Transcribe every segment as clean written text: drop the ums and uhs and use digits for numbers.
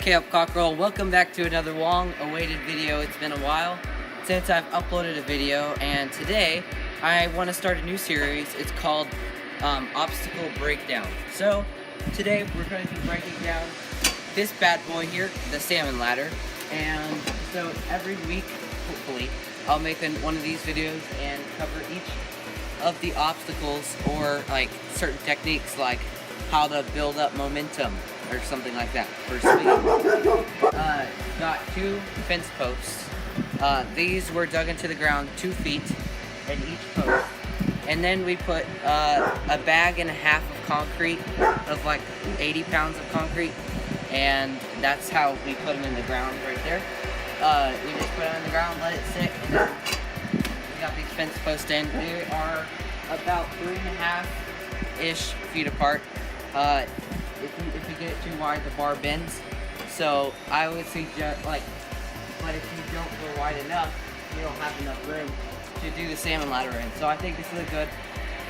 Okay, up Cockerel, welcome back to another long-awaited video. It's been a while since I've uploaded a video, and today I want to start a new series. It's called Obstacle Breakdown. So today we're going to be breaking down this bad boy here, the salmon ladder. And so every week, hopefully, I'll make one of these videos and cover each of the obstacles or like certain techniques, like how to build up momentum or something like that for speed. Got two fence posts. These were dug into the ground 2 feet in each post, and then we put a bag and a half of concrete, of like 80 pounds of concrete, and that's how we put them in the ground right there. We just put them in the ground, let it sit, and then we got these fence posts in. They are about 3.5-ish feet apart. If you get it too wide, the bar bends. So I would suggest, but if you don't go wide enough, you don't have enough room to do the salmon ladder in. So I think this is a good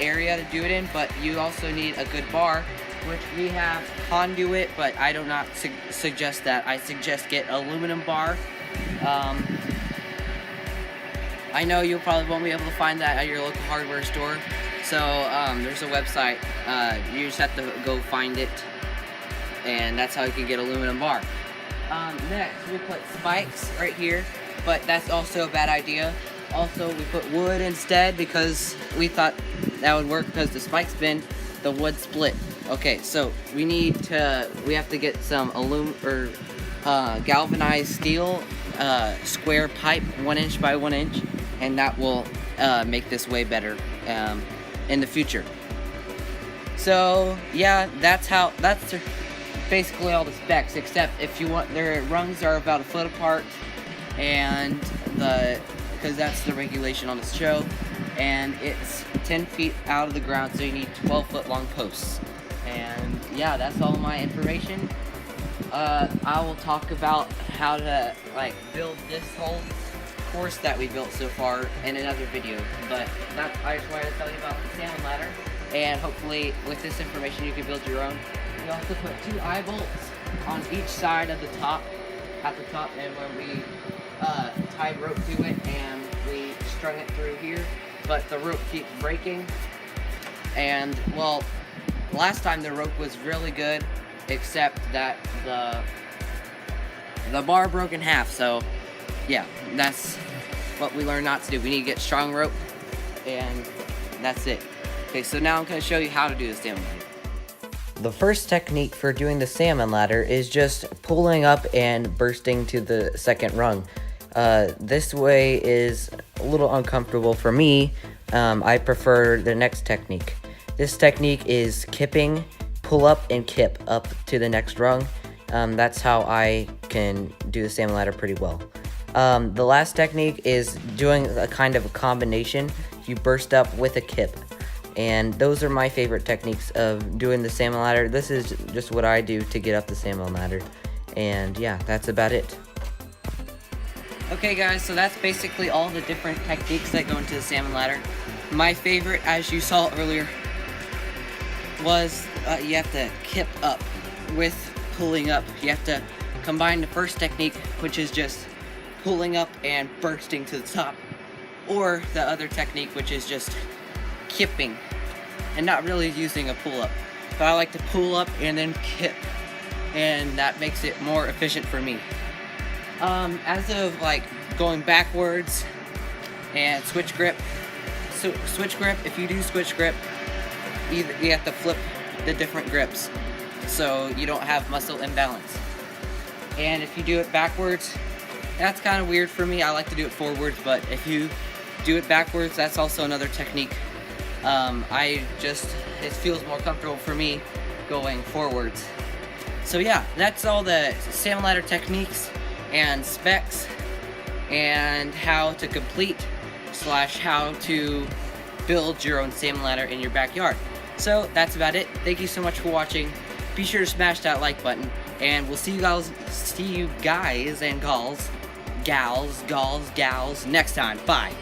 area to do it in, but you also need a good bar, which we have conduit, but I do not suggest that. I suggest get aluminum bar. I know you probably won't be able to find that at your local hardware store. So there's a website, you just have to go find it, and that's how you can get aluminum bar. Next, we put spikes right here, but that's also a bad idea. Also, we put wood instead because we thought that would work because the spikes bend, the wood split. Okay, so we have to get some galvanized steel, square pipe, 1 inch by 1 inch, and that will make this way better in the future. So yeah, that's basically all the specs, except if you want, their rungs are about 1 foot apart, and because that's the regulation on this show, and it's 10 feet out of the ground, so you need 12-foot long posts. And yeah, that's all my information. I will talk about how to build this whole course that we built so far in another video, but I just wanted to tell you about the salmon ladder, and hopefully with this information you can build your own. We also put 2 eye bolts on each side of the top, at the top, and when we tied rope to it and we strung it through here, but the rope keeps breaking. And well, last time the rope was really good, except that the bar broke in half. So yeah, that's what we learned not to do. We need to get strong rope, and that's it. Okay, so now I'm going to show you how to do the salmon ladder. The first technique for doing the salmon ladder is just pulling up and bursting to the second rung. This way is a little uncomfortable for me. I prefer the next technique. This technique is kipping, pull up and kip up to the next rung. That's how I can do the salmon ladder pretty well. The last technique is doing a kind of a combination. You burst up with a kip. And those are my favorite techniques of doing the salmon ladder. This is just what I do to get up the salmon ladder. And yeah, that's about it. Okay guys, so that's basically all the different techniques that go into the salmon ladder. My favorite, as you saw earlier, was you have to kip up with pulling up. You have to combine the first technique, which is just pulling up and bursting to the top, or the other technique, which is just kipping and not really using a pull-up. But I like to pull up and then kip, and that makes it more efficient for me. As of going backwards and switch grip, so switch grip, if you do switch grip, you have to flip the different grips so you don't have muscle imbalance. And if you do it backwards, that's kind of weird for me. I like to do it forwards, but if you do it backwards, that's also another technique. It feels more comfortable for me going forwards. So yeah, that's all the salmon ladder techniques and specs, and how to complete / how to build your own salmon ladder in your backyard. So that's about it. Thank you so much for watching. Be sure to smash that like button, and we'll see you guys and gals next time. Bye.